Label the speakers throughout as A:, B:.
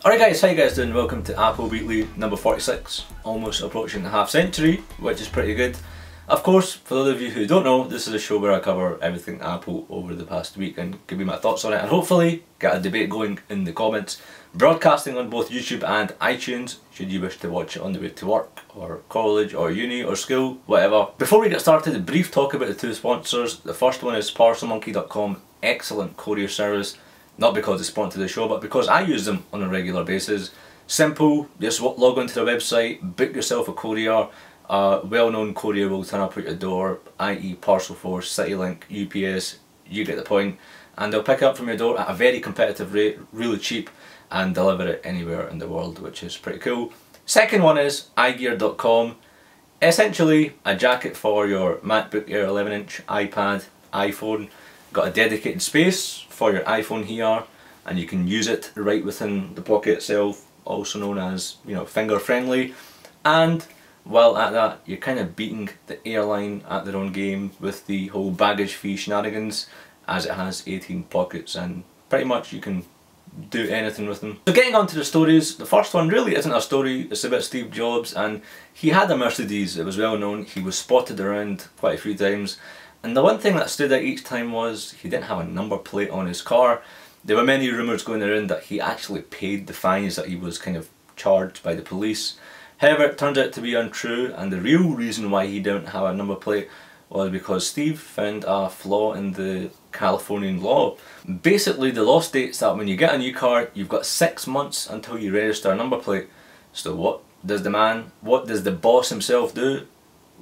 A: Alright guys, how you guys doing? Welcome to Apple Weekly number 46, almost approaching the half century, which is pretty good. Of course, for those of you who don't know, this is a show where I cover everything Apple over the past week and give you my thoughts on it, and hopefully get a debate going in the comments. Broadcasting on both YouTube and iTunes, should you wish to watch it on the way to work, or college, or uni, or school, whatever. Before we get started, a brief talk about the two sponsors. The first one is parcelmonkey.com, excellent courier service. Not because they sponsor the show, but because I use them on a regular basis. Simple, just log onto their website, book yourself a courier. A well-known courier will turn up at your door, i.e. Parcelforce, CityLink, UPS, you get the point. And they'll pick it up from your door at a very competitive rate, really cheap, and deliver it anywhere in the world, which is pretty cool. Second one is iGear.com. Essentially a jacket for your MacBook Air 11-inch, iPad, iPhone. Got a dedicated space for your iPhone here, and you can use it right within the pocket itself, also known as, you know, finger friendly. And while at that, you're kind of beating the airline at their own game with the whole baggage fee shenanigans, as it has 18 pockets and pretty much you can do anything with them. So getting on to the stories, the first one really isn't a story, it's about Steve Jobs, and he had a Mercedes. It was well known, he was spotted around quite a few times. And the one thing that stood out each time was he didn't have a number plate on his car. There were many rumours going around that he actually paid the fines that he was kind of charged by the police. However, it turned out to be untrue, and the real reason why he didn't have a number plate was because Steve found a flaw in the Californian law. Basically, the law states that when you get a new car, you've got 6 months until you register a number plate. So what does the boss himself do?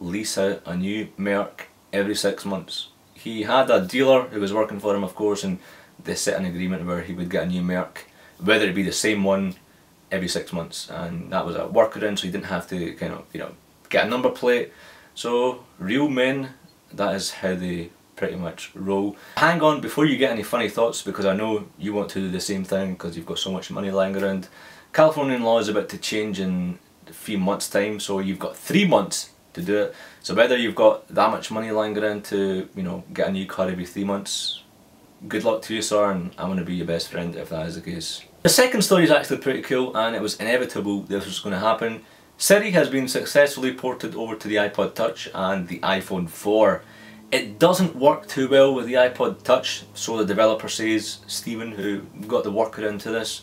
A: Lease out a new Merc every 6 months. He had a dealer who was working for him, of course, and they set an agreement where he would get a new Merc, whether it be the same one, every 6 months, and that was a workaround, so he didn't have to kind of, you know, get a number plate. So real men, that is how they pretty much roll. Hang on before you get any funny thoughts, because I know you want to do the same thing because you've got so much money lying around. Californian law is about to change in a few months' time, so you've got 3 months to do it. So whether you've got that much money lying around to, you know, get a new car every 3 months, good luck to you, sir, and I'm going to be your best friend if that is the case. The second story is actually pretty cool, and it was inevitable this was going to happen. Siri has been successfully ported over to the iPod Touch and the iPhone 4. It doesn't work too well with the iPod Touch, so the developer says, Stephen, who got the workaround to this.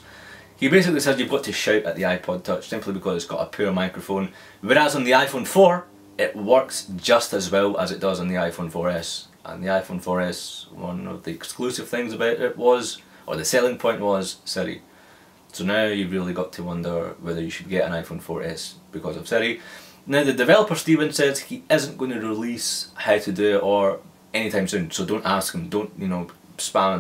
A: He basically says you've got to shout at the iPod Touch simply because it's got a poor microphone, whereas on the iPhone 4 it works just as well as it does on the iPhone 4S. And the iPhone 4S, one of the exclusive things about it was, or the selling point was, Siri. So now you've really got to wonder whether you should get an iPhone 4S because of Siri. Now the developer Stephen says he isn't going to release how to do it or anytime soon, so don't ask him, don't, you know, spam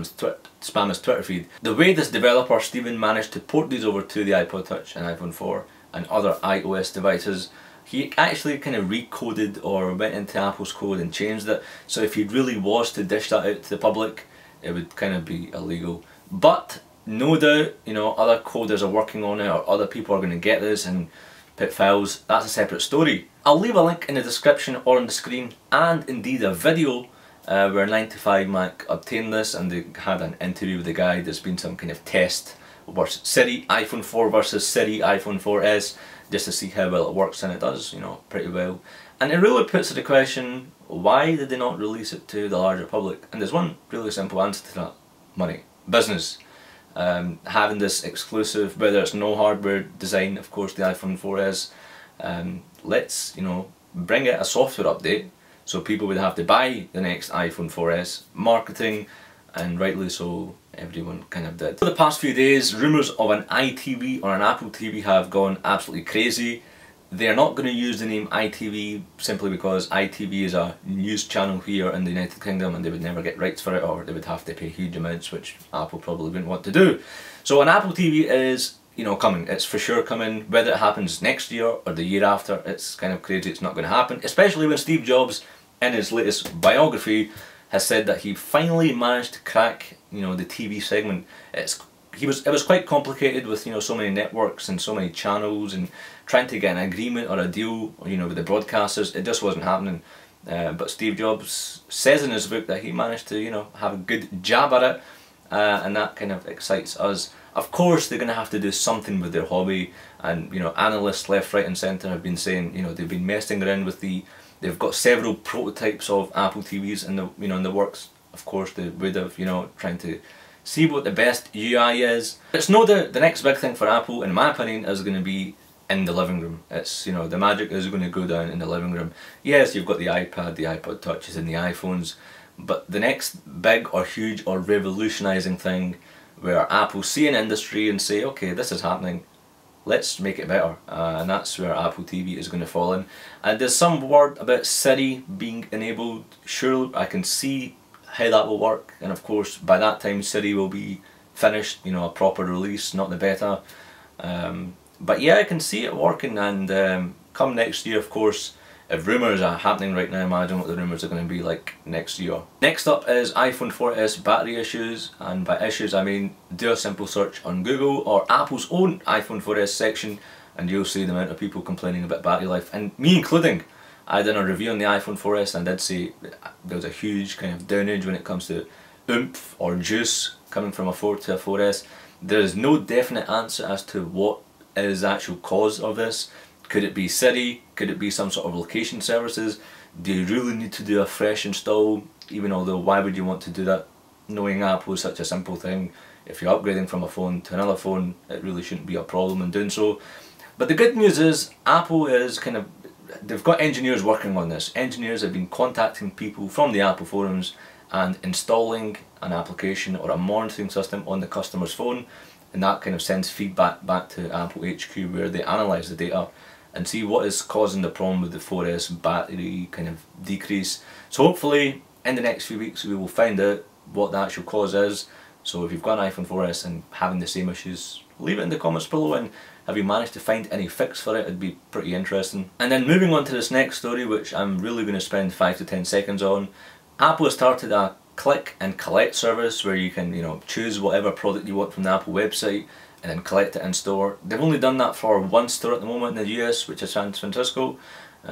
A: his Twitter feed. The way this developer Stephen managed to port these over to the iPod Touch and iPhone 4 and other iOS devices, he actually kind of recoded or went into Apple's code and changed it, so if he really was to dish that out to the public, it would kind of be illegal. But no doubt, you know, other coders are working on it, or other people are going to get this and put files. That's a separate story. I'll leave a link in the description or on the screen, and indeed a video where 9to5Mac obtained this, and they had an interview with the guy. There's been some kind of test versus Siri iPhone 4 versus Siri iPhone 4S, just to see how well it works, and it does, you know, pretty well. And it really puts to the question, why did they not release it to the larger public? And there's one really simple answer to that: money, business. Having this exclusive, whether it's no hardware design, of course the iPhone 4S, let's, you know, bring out a software update so people would have to buy the next iPhone 4S. Marketing, and rightly so, everyone kind of did. For the past few days, rumours of an iTV or an Apple TV have gone absolutely crazy. They're not going to use the name iTV simply because iTV is a news channel here in the United Kingdom and they would never get rights for it, or they would have to pay huge amounts, which Apple probably wouldn't want to do. So an Apple TV is, you know, coming. It's for sure coming. Whether it happens next year or the year after, it's kind of crazy it's not going to happen, especially when Steve Jobs, in his latest biography, has said that he finally managed to crack, you know, the TV segment. It was quite complicated with, you know, so many networks and so many channels, and trying to get an agreement or a deal, you know, with the broadcasters. It just wasn't happening. But Steve Jobs says in his book that he managed to, you know, have a good jab at it, and that kind of excites us Of course they're going to have to do something with their hobby, and you know, analysts left, right and centre have been saying, you know, they've been messing around with they've got several prototypes of Apple TVs in the, you know, in the works. Of course they would have, you know, trying to see what the best UI is. It's no doubt the next big thing for Apple, in my opinion, is going to be in the living room. It's, you know, the magic is going to go down in the living room. Yes, you've got the iPad, the iPod Touches and the iPhones, but the next big or huge or revolutionising thing where Apple see an industry and say, okay, this is happening, let's make it better, and that's where Apple TV is going to fall in. And there's some word about Siri being enabled. Sure, I can see how that will work, and of course by that time Siri will be finished, you know, a proper release, not the beta. But yeah, I can see it working, and come next year, of course, if rumours are happening right now, imagine what the rumours are going to be like next year. Next up is iPhone 4S battery issues, and by issues I mean do a simple search on Google or Apple's own iPhone 4S section and you'll see the amount of people complaining about battery life, and me including. I did a review on the iPhone 4S and I did say there was a huge kind of downage when it comes to oomph or juice coming from a 4 to a 4S. There is no definite answer as to what is the actual cause of this. Could it be Siri? Could it be some sort of location services? Do you really need to do a fresh install? Even although, why would you want to do that? Knowing Apple is such a simple thing. If you're upgrading from a phone to another phone, it really shouldn't be a problem in doing so. But the good news is Apple is kind of, they've got engineers working on this. Engineers have been contacting people from the Apple forums and installing an application or a monitoring system on the customer's phone, and that kind of sends feedback back to Apple HQ where they analyse the data and see what is causing the problem with the 4S battery kind of decrease. So hopefully in the next few weeks we will find out what the actual cause is. So if you've got an iPhone 4S and having the same issues, leave it in the comments below, and have you managed to find any fix for it? It'd be pretty interesting. And then moving on to this next story, which I'm really going to spend 5 to 10 seconds on. Apple has started a click and collect service where you can, you know, choose whatever product you want from the Apple website and then collect it in store. They've only done that for one store at the moment in the US, which is San Francisco.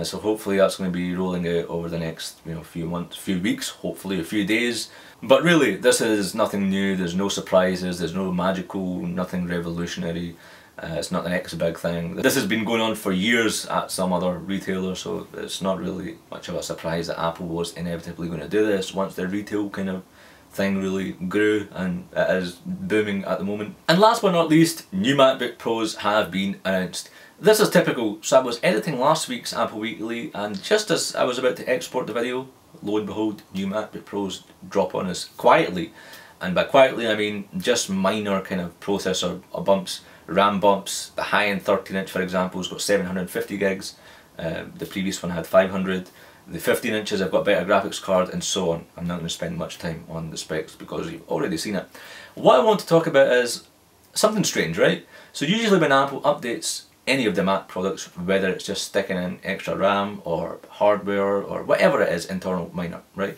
A: So hopefully that's going to be rolling out over the next, you know, few months, few weeks, hopefully a few days. But really, this is nothing new. There's no surprises. There's no magical, nothing revolutionary. It's not the next big thing. This has been going on for years at some other retailer, so it's not really much of a surprise that Apple was inevitably going to do this once their retail kind of thing really grew, and it is booming at the moment. And last but not least, new MacBook Pros have been announced. This is typical. So I was editing last week's Apple Weekly, and just as I was about to export the video, lo and behold, new MacBook Pros drop on us quietly. And by quietly I mean just minor kind of processor bumps, RAM bumps. The high-end 13-inch, for example, has got 750 gigs. The previous one had 500. The 15 inches have got better graphics card, and so on. I'm not going to spend much time on the specs because you've already seen it. What I want to talk about is something strange, right? So usually when Apple updates any of the Mac products, whether it's just sticking in extra RAM or hardware or whatever it is, internal minor, right?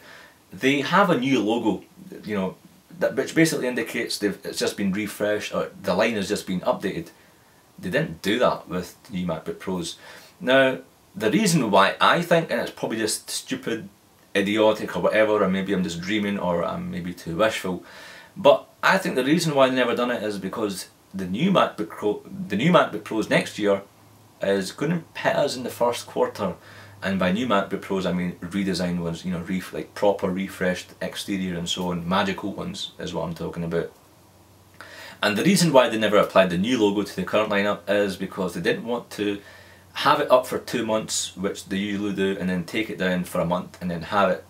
A: They have a new logo, you know, which basically indicates it's just been refreshed, or the line has just been updated. They didn't do that with the new MacBook Pros. Now, the reason why I think, and it's probably just stupid, idiotic or whatever, or maybe I'm just dreaming, or I'm maybe too wishful, but I think the reason why they never done it is because the new MacBook Pros next year is going to hit us in the first quarter. And by new MacBook Pros I mean redesigned ones, you know, like proper refreshed exterior and so on, magical ones is what I'm talking about. And the reason why they never applied the new logo to the current lineup is because they didn't want to have it up for 2 months, which they usually do, and then take it down for a month and then have it,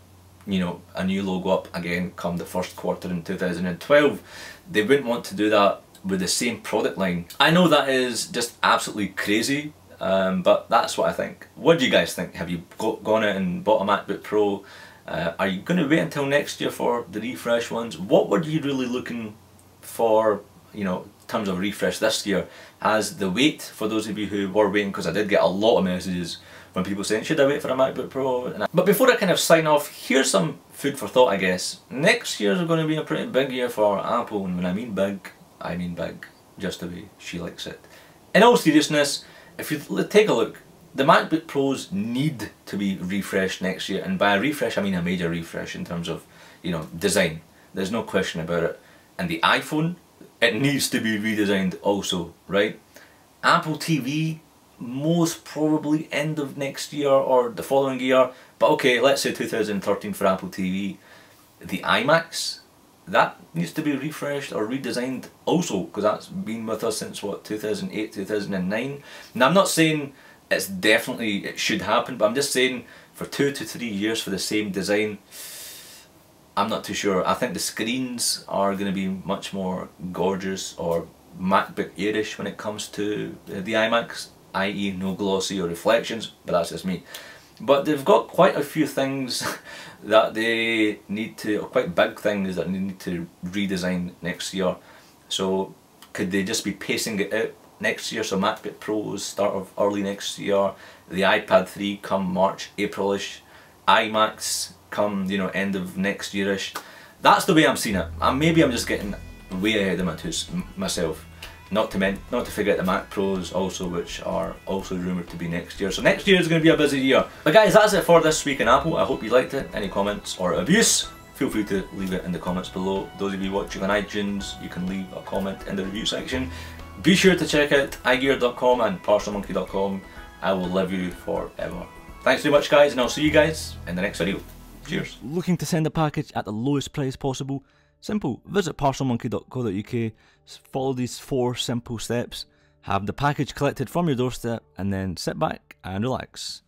A: you know, a new logo up again come the first quarter in 2012. They wouldn't want to do that with the same product line. I know that is just absolutely crazy. But that's what I think. What do you guys think? Have you gone out and bought a MacBook Pro? Are you going to wait until next year for the refresh ones? What were you really looking for, you know, in terms of refresh this year? Has the wait, for those of you who were waiting, because I did get a lot of messages when people saying, should I wait for a MacBook Pro? But before I kind of sign off, here's some food for thought, I guess. Next year is going to be a pretty big year for Apple, and when I mean big just the way she likes it. In all seriousness, if you take a look, the MacBook Pros need to be refreshed next year, and by a refresh I mean a major refresh in terms of, you know, design. There's no question about it. And the iPhone it needs to be redesigned also, right? Apple TV, most probably end of next year or the following year, but okay, let's say 2013 for Apple TV. The iMacs, that needs to be refreshed or redesigned also, because that's been with us since what, 2008, 2009. Now I'm not saying it's definitely, it should happen, but I'm just saying for 2 to 3 years for the same design, I'm not too sure. I think the screens are going to be much more gorgeous or MacBook Airish when it comes to the iMacs, i.e. no glossy or reflections, but that's just me. But they've got quite a few things that they need to, or quite big things that they need to redesign next year. So could they just be pacing it out next year? So MacBook Pros start of early next year, the iPad 3 come March, April-ish, iMacs come, you know, end of next year-ish. That's the way I'm seeing it. Maybe I'm just getting way ahead of myself. Not to forget the Mac Pros also, which are also rumoured to be next year. So next year is going to be a busy year. But guys, that's it for this week in Apple. I hope you liked it. Any comments or abuse, feel free to leave it in the comments below. Those of you watching on iTunes, you can leave a comment in the review section. Be sure to check out igear.com and parcelmonkey.com. I will love you forever. Thanks very much guys, and I'll see you guys in the next video. Cheers. Looking to send a package at the lowest price possible? Simple. Visit parcelmonkey.co.uk, follow these 4 simple steps, have the package collected from your doorstep, and then sit back and relax.